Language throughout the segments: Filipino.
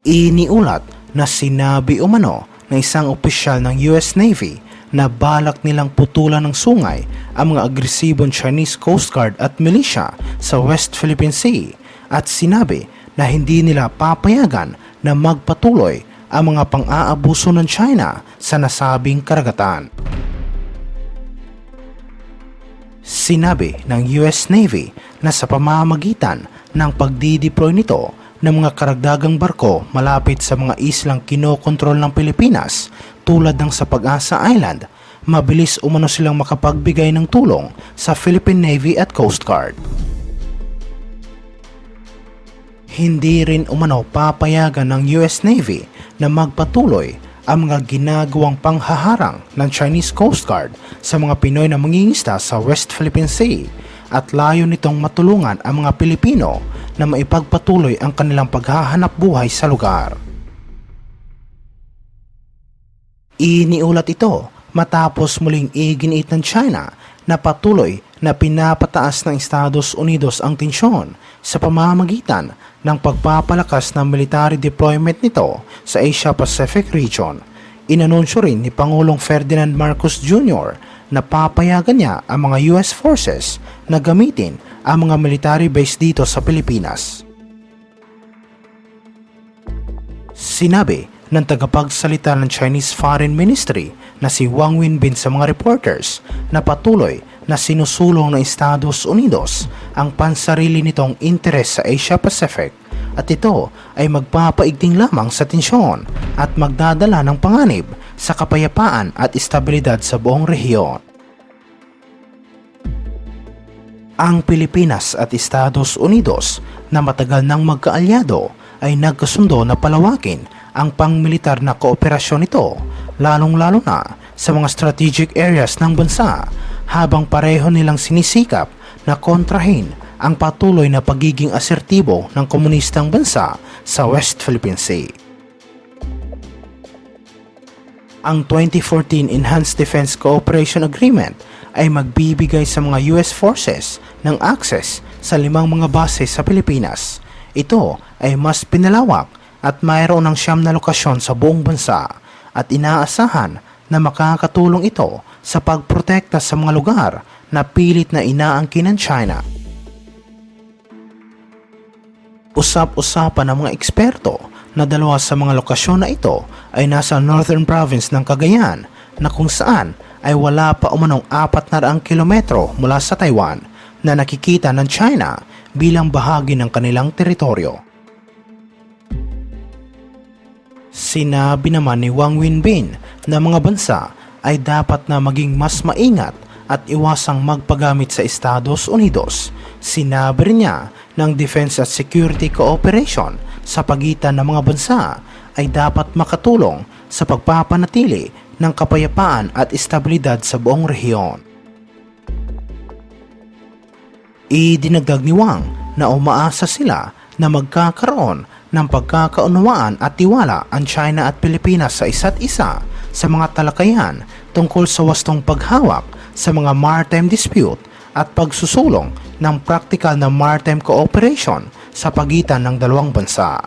Iniulat na sinabi umano ng isang opisyal ng US Navy na balak nilang putulan ng sungay ang mga agresibong Chinese Coast Guard at militia sa West Philippine Sea at sinabi na hindi nila papayagan na magpatuloy ang mga pang-aabuso ng China sa nasabing karagatan. Sinabi ng US Navy na sa pamamagitan ng pagdideploy nito ng mga karagdagang barko malapit sa mga islang kinokontrol ng Pilipinas tulad ng sa Pag-asa Island, mabilis umano silang makapagbigay ng tulong sa Philippine Navy at Coast Guard. Hindi rin umano papayagan ng US Navy na magpatuloy ang mga ginagawang panghaharang ng Chinese Coast Guard sa mga Pinoy na mangingisda sa West Philippine Sea at layo nitong matulungan ang mga Pilipino na maipagpatuloy ang kanilang paghahanap buhay sa lugar. Iniulat ito matapos muling iginiit ng China na patuloy na pinapataas ng Estados Unidos ang tensyon sa pamamagitan ng pagpapalakas ng military deployment nito sa Asia-Pacific region. Inanunsyo rin ni Pangulong Ferdinand Marcos Jr. na papayagan niya ang mga US forces na gamitin ang mga military base dito sa Pilipinas. Sinabi ng tagapagsalita ng Chinese Foreign Ministry na si Wang Wenbin sa mga reporters na patuloy na sinusulong ng Estados Unidos ang pansarili nitong interes sa Asia-Pacific at ito ay magpapaigting lamang sa tensyon at magdadala ng panganib sa kapayapaan at estabilidad sa buong rehiyon. Ang Pilipinas at Estados Unidos na matagal nang magkaalyado ay nagkasundo na palawakin ang pangmilitar na kooperasyon nito lalong-lalo na sa mga strategic areas ng bansa habang pareho nilang sinisikap na kontrahin ang patuloy na pagiging asertibo ng komunistang bansa sa West Philippine Sea. Ang 2014 Enhanced Defense Cooperation Agreement ay magbibigay sa mga US forces ng access sa 5 mga base sa Pilipinas. Ito ay mas pinalawak at mayroon ng 9 na lokasyon sa buong bansa at inaasahan na makakatulong ito sa pagprotekta sa mga lugar na pilit na inaangkin ng China. Usap-usapan ng mga eksperto na 2 sa mga lokasyon na ito ay nasa Northern Province ng Cagayan na kung saan ay wala pa umanong 400 kilometro mula sa Taiwan na nakikita ng China bilang bahagi ng kanilang teritoryo. Sinabi naman ni Wang Wenbin na mga bansa ay dapat na maging mas maingat at iwasang magpagamit sa Estados Unidos. Sinabi rin niya ng Defense at Security Cooperation sa pagitan ng mga bansa ay dapat makatulong sa pagpapanatili ng kapayapaan at estabilidad sa buong rehiyon. Idinagdag ni Wang na umaasa sila na magkakaroon ng pagkakaunawaan at tiwala ang China at Pilipinas sa isa't isa sa mga talakayan tungkol sa wastong paghawak sa mga maritime dispute at pagsusulong ng praktikal na maritime cooperation sa pagitan ng 2 bansa.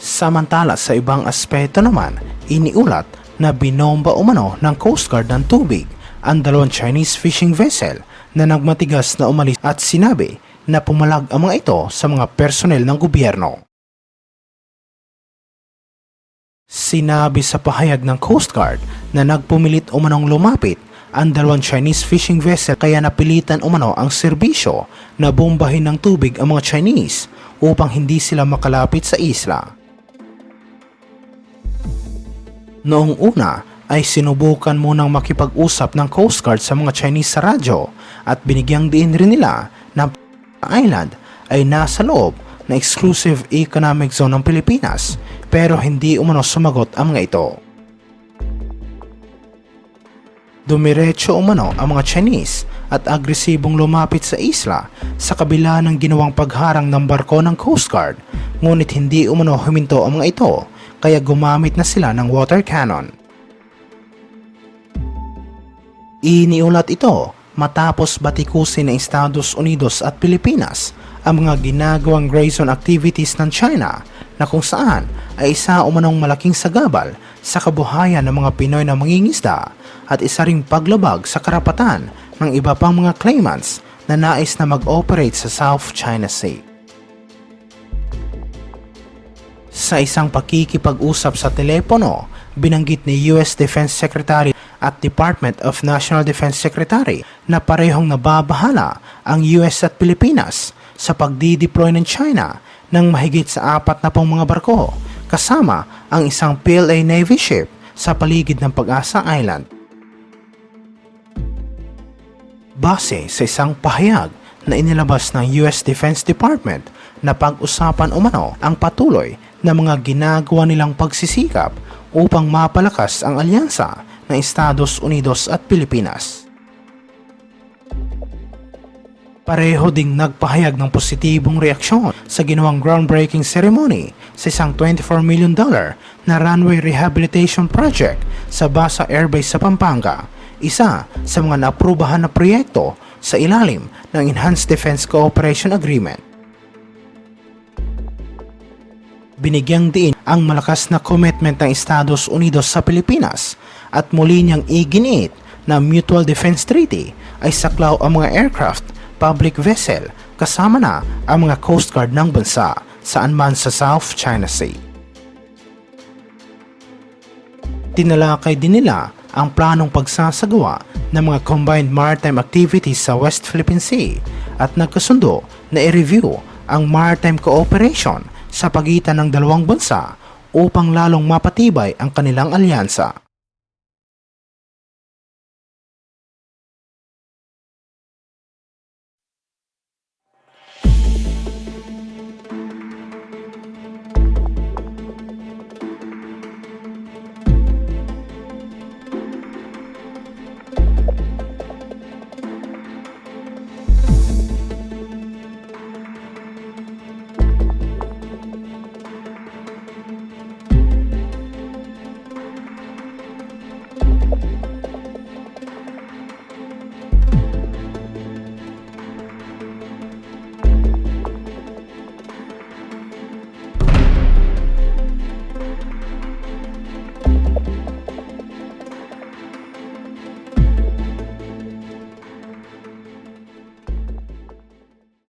Samantala sa ibang aspeto naman, iniulat na binomba umano ng Coast Guard ng tubig ang 2 Chinese fishing vessel na nagmatigas na umalis at sinabi na pumalag ang mga ito sa mga personnel ng gobyerno. Sinabi sa pahayag ng Coast Guard na nagpumilit umanong lumapit ang 2 Chinese fishing vessel kaya napilitan umano ang serbisyo na bombahin ng tubig ang mga Chinese upang hindi sila makalapit sa isla. Noong una ay sinubukan munang makipag-usap ng Coast Guard sa mga Chinese sa radyo at binigyang diin rin nila na Island ay nasa loob na exclusive economic zone ng Pilipinas pero hindi umano sumagot ang mga ito. Dumiretso umano ang mga Chinese at agresibong lumapit sa isla sa kabila ng ginawang pagharang ng barko ng Coast Guard ngunit hindi umano huminto ang mga ito kaya gumamit na sila ng water cannon. Iniulat ito matapos batikusin ng Estados Unidos at Pilipinas ang mga ginagawang gray zone activities ng China na kung saan ay isa umanong malaking sagabal sa kabuhayan ng mga Pinoy na mangingisda at isa ring paglabag sa karapatan ng iba pang mga claimants na nais na mag-operate sa South China Sea. Sa isang pakikipag-usap sa telepono, binanggit ni US Defense Secretary at Department of National Defense Secretary na parehong nababahala ang US at Pilipinas sa pagdi-deploy ng China ng mahigit sa 40 mga barko kasama ang isang PLA Navy ship sa paligid ng Pag-asa Island. Base sa isang pahayag na inilabas ng US Defense Department na pag-usapan umano ang patuloy na mga ginagawa nilang pagsisikap upang mapalakas ang alyansa ng Estados Unidos at Pilipinas. Pareho ding nagpahayag ng positibong reaksyon sa ginawang groundbreaking ceremony sa isang $24 million na runway rehabilitation project sa Basa Air Base sa Pampanga, isa sa mga naaprubahan na proyekto sa ilalim ng Enhanced Defense Cooperation Agreement. Binigyang diin ang malakas na commitment ng Estados Unidos sa Pilipinas at muli niyang iginiit na Mutual Defense Treaty ay saklaw ang mga aircraft, public vessel, kasama na ang mga Coast Guard ng bansa saan man sa South China Sea. Tinalakay din nila ang planong pagsasagawa ng mga combined maritime activities sa West Philippine Sea at nagkasundo na i-review ang maritime cooperation sa pagitan ng dalawang bansa upang lalong mapatibay ang kanilang alyansa.